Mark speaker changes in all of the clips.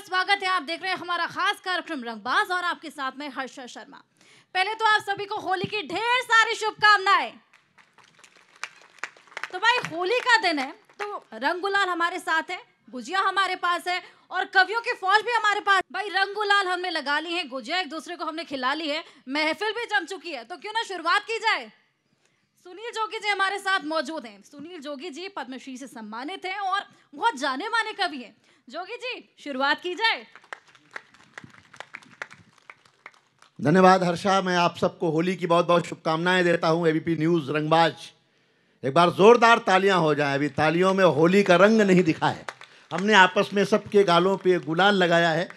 Speaker 1: स्वागत है। आप देख रहे हैं हमारा खास कार्यक्रम रंगबाज और आपके साथ में हर्षा शर्मा। पहले तो आप सभी को होली की ढेर सारी शुभकामनाएं। तो भाई होली का दिन है तो रंग गुलाल हमारे साथ है, गुजिया हमारे पास है और कवियों की फौज भी हमारे पास। भाई रंग गुलाल हमने लगा ली है, गुजिया एक दूसरे को हमने खिला ली है, महफिल भी जम चुकी है, तो क्यों ना शुरुआत की जाए। सुनील जोगी जी हमारे साथ मौजूद हैं। सुनील जोगी जी पद्मश्री से सम्मानित हैं और बहुत जाने माने कवि हैं। जोगी जी शुरुआत की जाए।
Speaker 2: धन्यवाद हर्षा। मैं आप सबको होली की बहुत बहुत शुभकामनाएं देता हूं। एबीपी न्यूज़ रंगबाज, एक बार जोरदार तालियां हो जाएं। अभी तालियों में होली का रंग नहीं दिखा है। हमने आपस में सबके गालों पे गुलाल लगाया है,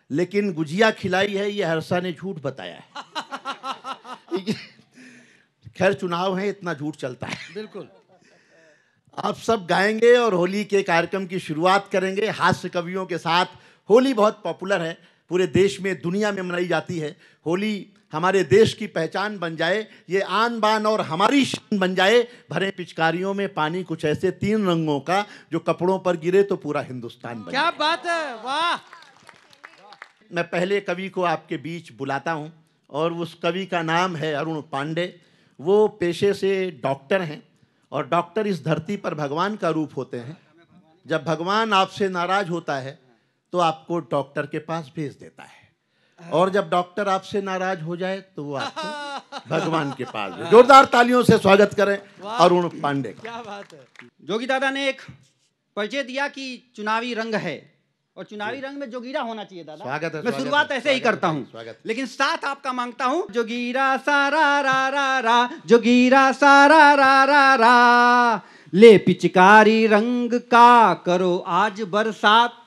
Speaker 2: लेकिन गुजिया खिलाई है ये हर्षा ने झूठ बताया है। खैर चुनाव है, इतना झूठ चलता है।
Speaker 3: बिल्कुल।
Speaker 2: आप सब गाएंगे और होली के कार्यक्रम की शुरुआत करेंगे हास्य कवियों के साथ। होली बहुत पॉपुलर है, पूरे देश में दुनिया में मनाई जाती है। होली हमारे देश की पहचान बन जाए, ये आन बान और हमारी शान बन जाए। भरे पिचकारियों में पानी कुछ ऐसे 3 रंगों का, जो कपड़ों पर गिरे तो पूरा हिंदुस्तान बन
Speaker 3: क्या
Speaker 2: जाए।
Speaker 3: बात है, वाह।
Speaker 2: मैं पहले कवि को आपके बीच बुलाता हूं और उस कवि का नाम है अरुण पांडे। वो पेशे से डॉक्टर हैं और डॉक्टर इस धरती पर भगवान का रूप होते हैं। जब भगवान आपसे नाराज होता है तो आपको डॉक्टर के पास भेज देता है, और जब डॉक्टर आपसे नाराज हो जाए तो वो आपको भगवान के पास भेज। जोरदार तालियों से स्वागत करें अरुण पांडे का।
Speaker 3: क्या बात है। जोगी दादा ने एक परिचय दिया कि चुनावी रंग है और चुनावी रंग में जोगीरा होना चाहिए। दादा
Speaker 2: स्वागत है।
Speaker 3: मैं शुरुआत ऐसे ही करता हूँ, लेकिन साथ आपका मांगता हूँ। जोगीरा सारा रा रा रा, जोगीरा सारा रा रा रा, ले पिचकारी रंग का करो आज बरसात,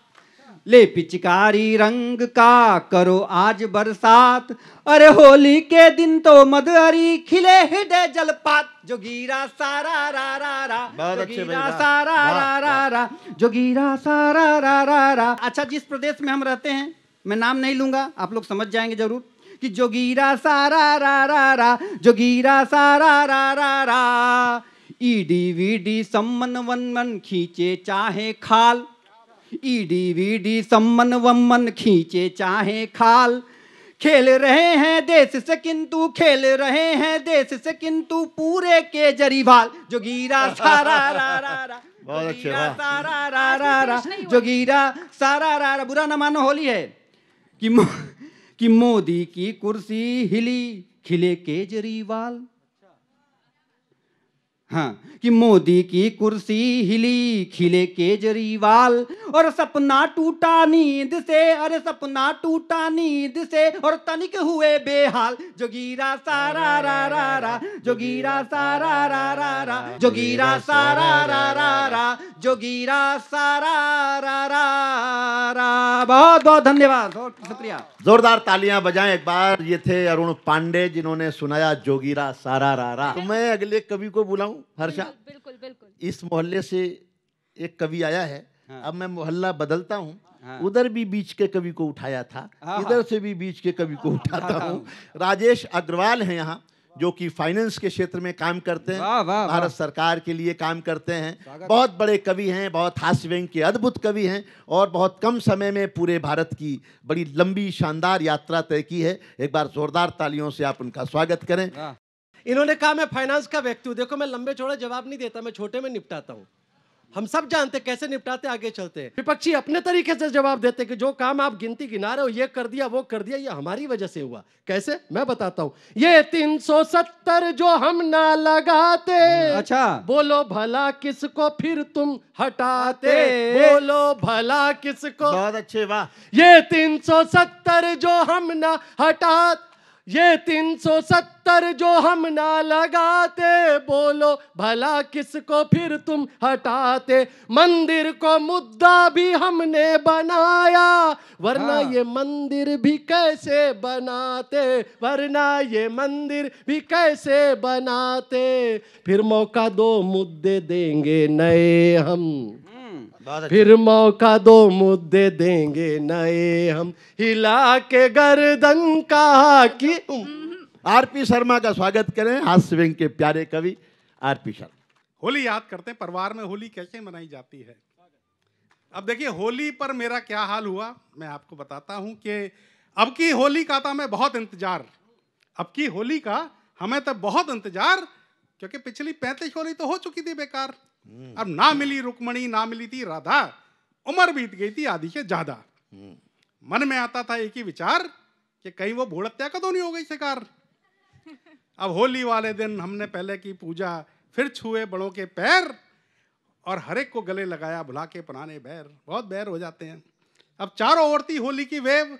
Speaker 3: ले पिचकारी रंग का करो आज बरसात। अरे होली के दिन तो मदहरी खिले हृदय जलपात, जोगीरा सारा रा रा रा, जोगीरा सारा रा रा रा, जोगीरा सारा रा रा रा। अच्छा, जिस प्रदेश में हम रहते हैं, मैं नाम नहीं लूंगा, आप लोग समझ जाएंगे जरूर कि जोगीरा सारा रा रा रा, जोगीरा सारा रा रा रा। ईडी वीडी सम्मन वनमन खींचे चाहे खाल, ईडी वीडी सम्मन वमन खींचे चाहे खाल। खेल रहे हैं देश से किंतु, खेल रहे हैं देश से किंतु पूरे केजरीवाल, जोगीरा सारा रा रा रा, जोगीरा सारा रा रा रा, जोगीरा सारा रा रा। बुरा न मानो, होली है कि मोदी की कुर्सी हिली खिले केजरीवाल। हाँ, कि मोदी की कुर्सी हिली खिले केजरीवाल, और सपना टूटा नींद से, अरे सपना टूटा नींद से और तनिक हुए बेहाल, जोगीरा सारा रा रा रा, जोगीरा सारा रा रा रा, जोगीरा सारा रा रा रा, जोगीरा सारा रा रा रा। बहुत बहुत धन्यवाद, बहुत शुक्रिया।
Speaker 2: जोरदार तालियां बजाएं एक बार। ये थे अरुण पांडे जिन्होंने सुनाया जोगीरा सारा रा रा। तो मैं अगले कवि को बुलाऊं हर्षा।
Speaker 1: बिल्कुल बिल्कुल।
Speaker 2: इस मोहल्ले से एक कवि आया है।
Speaker 3: हाँ।
Speaker 2: अब मैं मोहल्ला बदलता हूँ।
Speaker 3: हाँ।
Speaker 2: उधर भी बीच के कवि को उठाया था,
Speaker 3: हाँ।
Speaker 2: इधर से भी बीच के कवि को उठाता हूँ। राजेश अग्रवाल हैं यहाँ, जो कि फाइनेंस के क्षेत्र में काम करते हैं।
Speaker 3: वाह, वाह,
Speaker 2: भारत
Speaker 3: वाह।
Speaker 2: सरकार के लिए काम करते हैं। बहुत बड़े कवि हैं, बहुत हास्य व्यंग के अद्भुत कवि हैं और बहुत कम समय में पूरे भारत की बड़ी लंबी शानदार यात्रा तय की है। एक बार जोरदार तालियों से आप उनका स्वागत करें।
Speaker 4: इन्होंने कहा मैं फाइनेंस का व्यक्ति हूँ। देखो, मैं लंबे चौड़े जवाब नहीं देता, मैं छोटे में निपटाता हूँ। हम सब जानते कैसे निपटाते, आगे चलते हैं। विपक्षी अपने तरीके से जवाब देते कि जो काम आप गिनती गिना रहे हो, ये कर दिया वो कर दिया, ये हमारी वजह से हुआ। कैसे, मैं बताता हूँ। ये 370 जो हम ना लगाते,
Speaker 3: अच्छा,
Speaker 4: बोलो भला किसको फिर तुम हटाते, बोलो भला किसको।
Speaker 2: बहुत अच्छे, वाह।
Speaker 4: ये 370 जो हम ना हटाते, ये 370 जो हम ना लगाते, बोलो भला किसको फिर तुम हटाते। मंदिर को मुद्दा भी हमने बनाया, वरना ये मंदिर भी कैसे बनाते, वरना ये मंदिर भी कैसे बनाते। फिर मौका दो, मुद्दे देंगे नए हम, फिर मौका दो, मुद्दे देंगे नए हम, हिला के गर्दन का की।
Speaker 2: आरपी शर्मा का स्वागत करें, हास्य व्यंग के प्यारे कवि आरपी शर्मा।
Speaker 5: होली याद करते हैं, परिवार में होली कैसे मनाई जाती है। अब देखिए होली पर मेरा क्या हाल हुआ मैं आपको बताता हूं कि अब की होली का था मैं बहुत इंतजार। अब की होली का हमें तो बहुत इंतजार, क्योंकि पिछली 35 होली तो हो चुकी थी बेकार। अब ना मिली रुक्मणी, ना मिली थी राधा, उम्र बीत गई थी आधी से ज्यादा। मन में आता था एक ही विचार कि कहीं वो भूड़ हत्या का तो नहीं हो गई शिकार। अब होली वाले दिन हमने पहले की पूजा, फिर छुए बड़ों के पैर, और हर एक को गले लगाया भुला के पुराने बैर। बहुत बैर हो जाते हैं। अब चारों ओर थी होली की वेव,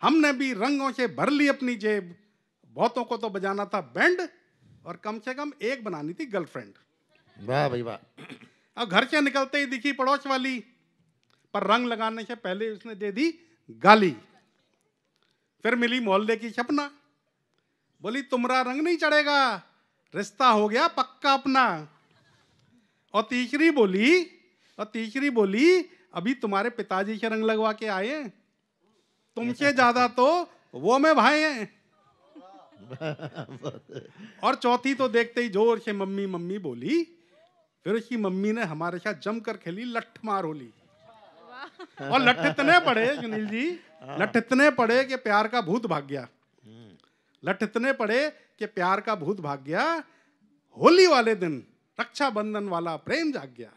Speaker 5: हमने भी रंगों से भर ली अपनी जेब। बहुतों को तो बजाना था बैंड, और कम से कम एक बनानी थी गर्लफ्रेंड।
Speaker 2: वाह भाई वाह।
Speaker 5: अब घर से निकलते ही दिखी पड़ोस वाली, पर रंग लगाने से पहले उसने दे दी गाली। फिर मिली मोहल्ले की सपना, बोली तुम्हारा रंग नहीं चढ़ेगा, रिश्ता हो गया पक्का अपना। और तीसरी बोली अभी तुम्हारे पिताजी से रंग लगवा के आए, तुमसे ज्यादा तो वो में भाई हैं। और चौथी तो देखते ही जोर से मम्मी मम्मी बोली। फिर उसकी मम्मी ने हमारे साथ जमकर खेली लठ मार होली। और लठ इतने पड़े सुनील जी, लठ इतने पड़े कि प्यार का भूत भाग गया। लठ इतने पड़े कि प्यार का भूत भाग गया। होली वाले दिन रक्षाबंधन वाला प्रेम जाग गया।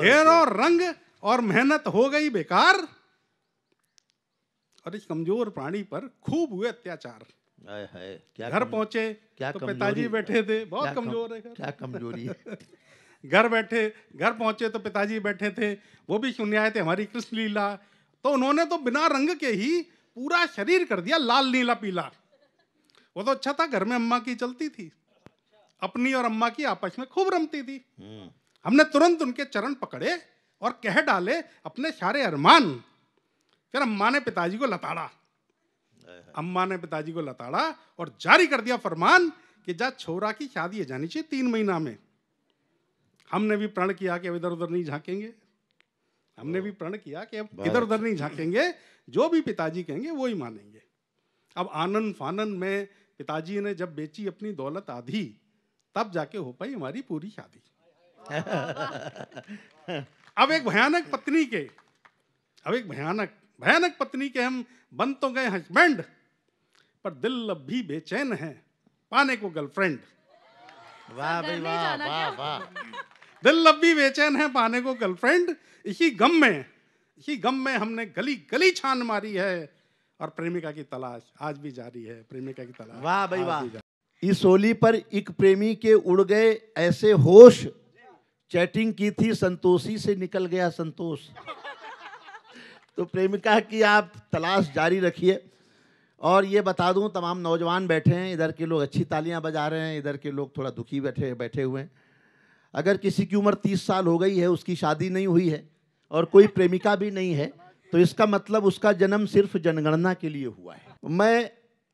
Speaker 5: ढेरों रंग और मेहनत हो गई बेकार, और इस कमजोर प्राणी पर खूब हुए अत्याचार। घर पहुंचे तो पिताजी बैठे थे, बहुत कमजोर है।
Speaker 2: क्या कमजोरी है।
Speaker 5: घर पहुंचे तो पिताजी बैठे थे, वो भी सुन आए थे हमारी कृष्ण लीला। तो उन्होंने तो बिना रंग के ही पूरा शरीर कर दिया लाल नीला पीला। वो तो अच्छा था घर में अम्मा की चलती थी, अपनी और अम्मा की आपस में खूब रमती थी। हमने तुरंत उनके चरण पकड़े और कह डाले अपने सारे अरमान। फिर अम्मा ने पिताजी को लताड़ा और जारी कर दिया फरमान कि जा छोरा की शादी है जानी चाहिए 3 महीना में। हमने भी प्रण किया कि अब इधर उधर नहीं झांकेंगे। इधर उधर नहीं झांकेंगे, जो भी पिताजी कहेंगे वो ही मानेंगे। अब आनंद फानन में पिताजी ने जब बेची अपनी दौलत आधी, तब जाके हो पाई हमारी पूरी शादी। अब एक भयानक पत्नी के हम बन तो गए हस्बैंड, पर दिल अब भी बेचैन है पाने को गर्लफ्रेंड।
Speaker 2: वाह भाई वाह वाह वाह।
Speaker 5: दिल अब भी बेचैन है पाने को गर्लफ्रेंड। इसी गम में हमने गली गली छान मारी है, और प्रेमिका की तलाश आज भी जारी है। प्रेमिका की तलाश।
Speaker 2: वाह भाई वाह। इस होली पर एक प्रेमी के उड़ गए ऐसे होश, चैटिंग की थी संतोषी से निकल गया संतोष। तो प्रेमिका की आप तलाश जारी रखिए। और ये बता दूं, तमाम नौजवान बैठे हैं, इधर के लोग अच्छी तालियां बजा रहे हैं, इधर के लोग थोड़ा दुखी बैठे हुए हैं। अगर किसी की उम्र 30 साल हो गई है, उसकी शादी नहीं हुई है और कोई प्रेमिका भी नहीं है, तो इसका मतलब उसका जन्म सिर्फ जनगणना के लिए हुआ है। मैं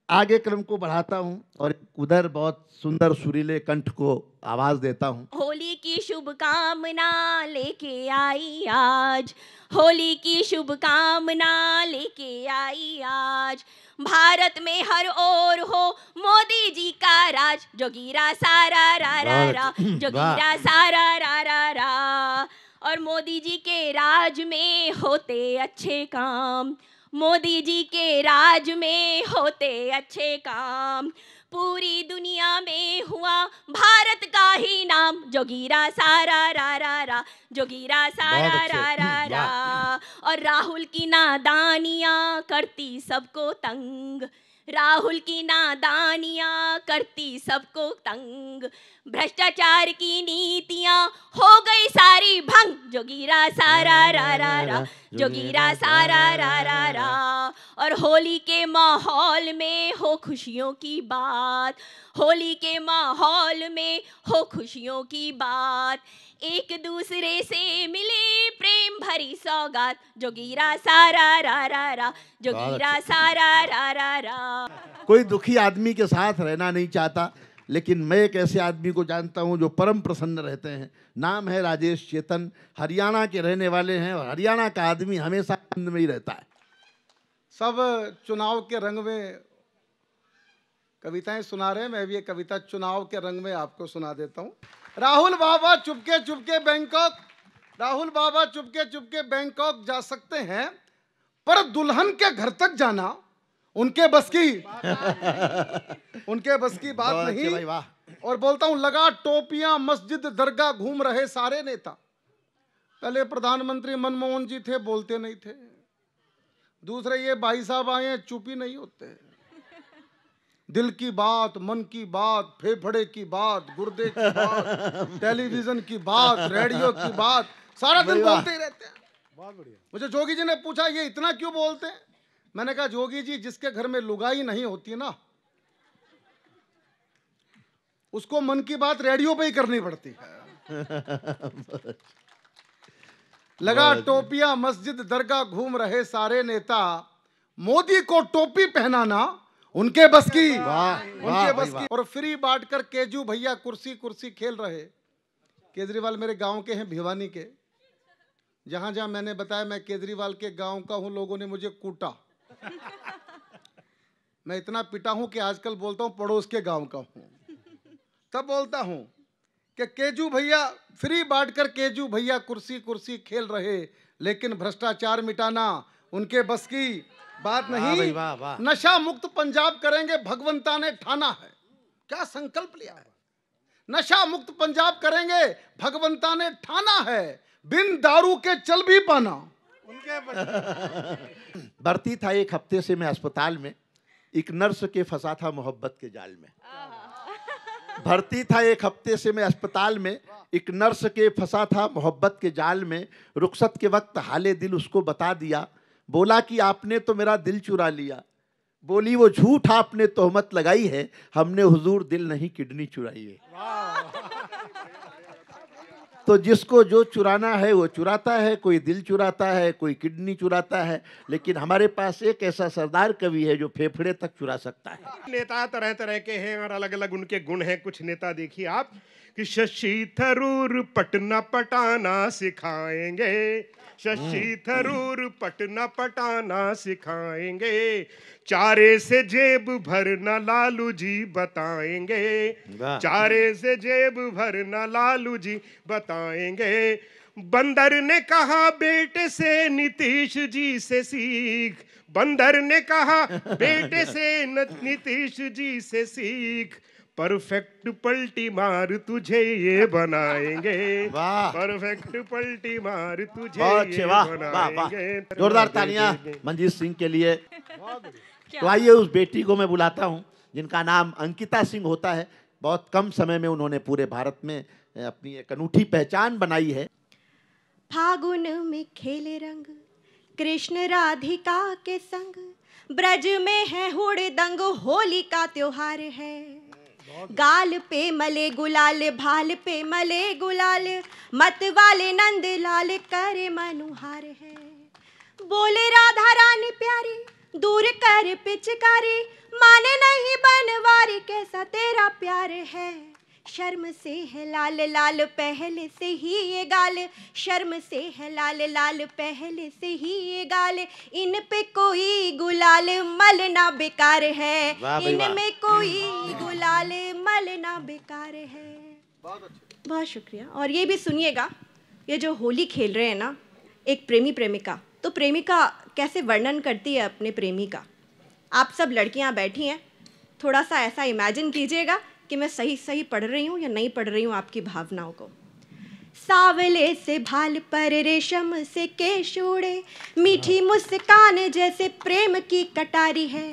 Speaker 2: आगे क्रम को बढ़ाता हूं और उधर बहुत सुंदर सुरीले कंठ को आवाज देता हूं।
Speaker 6: होली की शुभकामना लेके आई आज, होली की शुभकामना लेके आई आज। भारत में हर ओर हो मोदी जी का राज, जोगीरा सारा रा रा रा, जोगीरा सारा रा रा रा। और मोदी जी के राज में होते अच्छे काम, मोदी जी के राज में होते अच्छे काम। पूरी दुनिया में हुआ भारत का ही नाम, जोगीरा सारा रा रा रा, जोगीरा सारा रा रा रा। और राहुल की नादानियाँ करती सबको तंग, राहुल की नादानियाँ करती सबको तंग। भ्रष्टाचार की नीतियाँ हो गई सारी भंग, जोगीरा सारा रा रा रा, जोगीरा सारा रा रा रा। और होली के माहौल में हो खुशियों की बात, होली के माहौल में हो खुशियों की बात। एक दूसरे से मिले प्रेम भरी सौगात, जोगीरा सारा रा रा रा, जोगीरा सारा रा रा रा।
Speaker 2: कोई दुखी आदमी के साथ रहना नहीं चाहता, लेकिन मैं एक ऐसे आदमी को जानता हूं जो परम प्रसन्न रहते हैं। नाम है राजेश चेतन, हरियाणा के रहने वाले हैं, और हरियाणा का आदमी हमेशा आनंद में ही रहता है।
Speaker 7: सब चुनाव के रंग में कविताएं सुना रहे हैं, मैं भी एक कविता चुनाव के रंग में आपको सुना देता हूं। राहुल बाबा चुपके चुपके बैंकॉक, राहुल बाबा चुपके चुपके बैंकॉक जा सकते हैं, पर दुल्हन के घर तक जाना उनके बस की उनके बस की बात नहीं।
Speaker 2: भाई वाह।
Speaker 7: और बोलता हूं, लगा टोपियां मस्जिद दरगाह घूम रहे सारे नेता। पहले प्रधानमंत्री मनमोहन जी थे, बोलते नहीं थे। दूसरे ये भाई साहब आए हैं, चुप ही नहीं होते। दिल की बात, मन की बात, फेफड़े की बात, गुर्दे की बात, टेलीविजन की बात, रेडियो की बात, सारा दिन बोलते ही रहते हैं।
Speaker 5: बहुत बढ़िया।
Speaker 7: मुझे जोगी जी ने पूछा, ये इतना क्यों बोलते हैं? मैंने कहा, जोगी जी, जिसके घर में लुगाई नहीं होती ना, उसको मन की बात रेडियो पे ही करनी पड़ती है। लगा टोपियां मस्जिद दरगाह घूम रहे सारे नेता, मोदी को टोपी पहनाना उनके बस की, उनके बस की। और फ्री बांटकर केजू भैया कुर्सी कुर्सी खेल रहे। केजरीवाल मेरे गांव के हैं, भिवानी के। जहां जहां मैंने बताया मैं केजरीवाल के गांव का हूं, लोगों ने मुझे कूटा। मैं इतना पिटा हूं कि आजकल बोलता हूं पड़ोस के गांव का हूं। तब बोलता हूं कि केजू भैया, फ्री बांटकर केजू भैया कुर्सी कुर्सी खेल रहे, लेकिन भ्रष्टाचार मिटाना उनके बस की बात नहीं। नशा मुक्त पंजाब करेंगे, भगवंता ने ठाना है। क्या संकल्प लिया है? नशा मुक्त पंजाब करेंगे, भगवंता ने ठाना है। बिन दारू के चल भी पाना
Speaker 5: उनके
Speaker 2: भर्ती था एक हफ्ते से मैं अस्पताल में, एक नर्स के फंसा था मोहब्बत के जाल में। भर्ती था एक हफ्ते से मैं अस्पताल में, एक नर्स के फंसा था मोहब्बत के जाल में। रुखसत के वक्त हाले दिल उसको बता दिया, बोला कि आपने तो मेरा दिल चुरा लिया। बोली वो झूठ आपने तोहमत लगाई है, हमने हुजूर दिल नहीं किडनी चुराई है। तो जिसको जो चुराना है वो चुराता है, कोई दिल चुराता है, कोई किडनी चुराता है, लेकिन हमारे पास एक ऐसा सरदार कवि है जो फेफड़े तक चुरा सकता है।
Speaker 8: नेता तरह तरह के हैं और अलग अलग उनके गुण हैं। कुछ नेता देखिए आप कि शशि थरूर पटना पटाना सिखाएंगे, शशि थरूर पटना पटाना सिखाएंगे, चारे से जेब भरना लालू जी बताएंगे, चारे से जेब भरना लालू जी बताएंगे। बंदर ने कहा बेटे से नीतीश जी से सीख, बंदर ने कहा बेटे से नीतीश जी से सीख, परफेक्ट पलटी मार तुझे ये बनाएंगे, परफेक्ट पलटी मार तुझे ये बनाएंगे।
Speaker 2: जोरदार तालियां मंजीत सिंह के लिए। तो आइए उस बेटी को मैं बुलाता हूं जिनका नाम अंकिता सिंह होता है। बहुत कम समय में उन्होंने पूरे भारत में अपनी एक अनूठी पहचान बनाई है।
Speaker 6: फागुन में खेले रंग कृष्ण राधिका के संग, ब्रज में है हुड़दंग होली का त्योहार है। गाल पे मले गुलाल, भाल पे मले गुलाल, मत वाले नंद लाल करे मनुहार है। बोले राधा रानी प्यारी दूर कर पिचकारी, माने नहीं बनवारी कैसा तेरा प्यार है। शर्म से है लाल लाल पहले से ही ये गाल, शर्म से है लाल लाल पहले से ही ये गाल, इन पे कोई गुलाल मलना बेकार है, इनमें कोई गुलाल मलना बेकार है। बहुत शुक्रिया। और ये भी सुनिएगा, ये जो होली खेल रहे हैं ना, एक प्रेमी प्रेमिका, तो प्रेमिका कैसे वर्णन करती है अपने प्रेमी का। आप सब लड़कियां बैठी हैं, थोड़ा सा ऐसा इमेजिन कीजिएगा कि मैं सही सही पढ़ रही हूँ या नहीं पढ़ रही हूँ आपकी भावनाओं को। सावले से भाल पर रेशम से केश उड़े, मीठी मुस्कान जैसे प्रेम की कटारी है,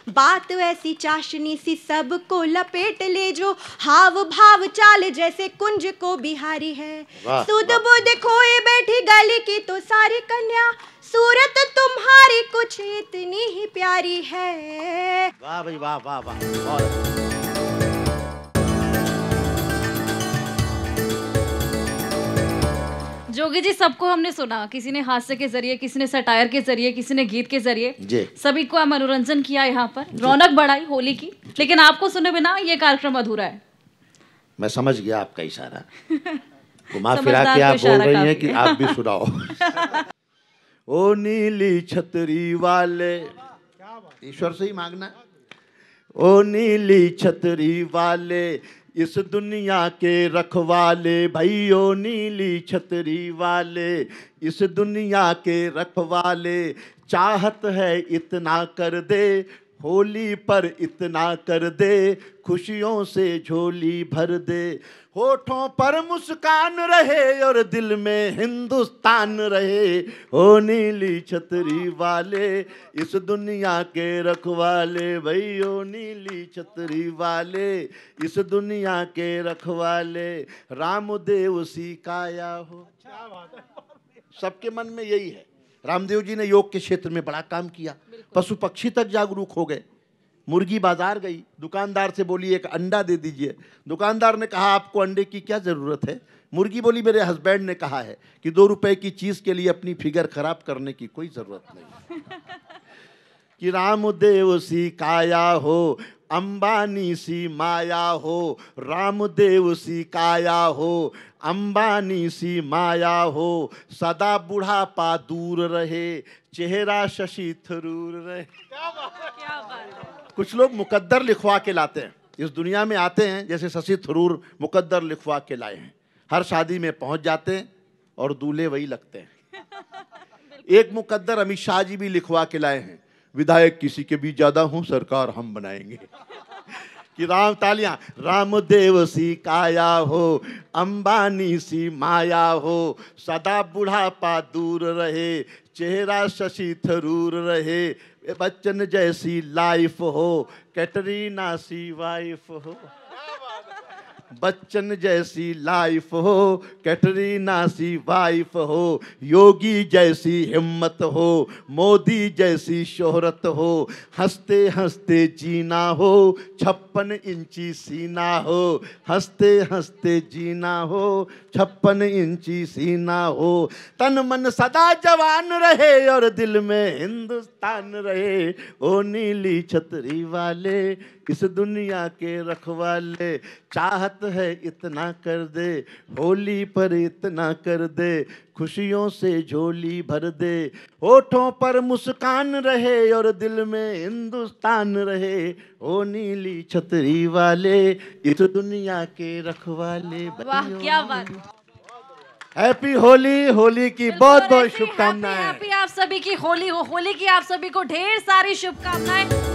Speaker 6: बात वैसी चाशनी सी सबको लपेट ले, जो हाव भाव चाल जैसे कुंज को बिहारी है। सुध बुध खोए बैठी गली की तो सारी कन्या, सूरत तुम्हारी कुछ इतनी ही प्यारी है।
Speaker 2: वाह भाई वाह वाह वाह।
Speaker 1: जोगी जी, सबको हमने सुना, किसी ने हास्य के जरिए, किसी ने सटायर के जरिए, किसी ने गीत के जरिए, सभी को मनोरंजन किया, यहाँ पर रौनक बढ़ाई होली की, लेकिन आपको सुने बिना ये कार्यक्रम अधूरा है।
Speaker 2: मैं समझ गया आपका इशारा, घुमा फिरा के आप बोल रही हैं कि आप भी सुनाओ। ओ नीली छतरी वाले, ईश्वर से ही मांगना। ओ नीली छतरी वाले इस दुनिया के रखवाले भैयो नीली छतरी वाले, इस दुनिया के रखवाले, चाहत है इतना कर दे, होली पर इतना कर दे, खुशियों से झोली भर दे। होठों पर मुस्कान रहे और दिल में हिंदुस्तान रहे, ओ नीली छतरी वाले, इस दुनिया के रखवाले भैयो नीली छतरी वाले, इस दुनिया के रखवाले, रामदेव सी काया हो। सबके मन में यही है। रामदेव जी ने योग के क्षेत्र में बड़ा काम किया, पशु पक्षी तक जागरूक हो गए। मुर्गी बाजार गई, दुकानदार से बोली एक अंडा दे दीजिए। दुकानदार ने कहा आपको अंडे की क्या ज़रूरत है? मुर्गी बोली मेरे हस्बैंड ने कहा है कि 2 रुपए की चीज़ के लिए अपनी फिगर खराब करने की कोई ज़रूरत नहीं। कि रामदेव सी काया हो, अंबानी सी माया हो, रामदेव सी काया हो, अंबानी सी माया हो, सदा बुढ़ापा दूर रहे, चेहरा शशि थरूर रहे।
Speaker 1: क्या बात है।
Speaker 2: कुछ लोग मुकद्दर लिखवा के लाते हैं, इस दुनिया में आते हैं जैसे शशि थरूर मुकद्दर लिखवा के लाए हैं। हर शादी में पहुंच जाते हैं और दूल्हे वही लगते हैं। एक मुकद्दर अमित शाह जी भी लिखवा के लाए हैं, विधायक किसी के भी ज्यादा हों, सरकार हम बनाएंगे। कि तालियां, रामदेव सी काया हो, अंबानी सी माया हो, सदा बुढ़ापा दूर रहे, चेहरा शशि थरूर रहे, बच्चन जैसी लाइफ हो, कैटरीना सी वाइफ हो। बच्चन जैसी लाइफ हो, कैटरीना सी वाइफ हो, योगी जैसी हिम्मत हो, मोदी जैसी शोहरत हो, हंसते हंसते जीना हो, 56 इंची सीना हो, हंसते हंसते जीना हो, 56 इंची सीना हो, तन मन सदा जवान रहे और दिल में हिंदुस्तान रहे, ओ नीली छतरी वाले, इस दुनिया के रखवाले, चाहत है इतना कर दे, होली पर इतना कर दे, खुशियों से झोली भर दे, होठों पर मुस्कान रहे और दिल में हिंदुस्तान रहे, ओ नीली छतरी वाले, इस दुनिया के रखवाले।
Speaker 1: वाह क्या बात।
Speaker 2: हैप्पी होली। होली की बहुत बहुत शुभकामनाएं।
Speaker 1: हैप्पी आप सभी की होली हो। होली की आप सभी को ढेर सारी शुभकामनाएं।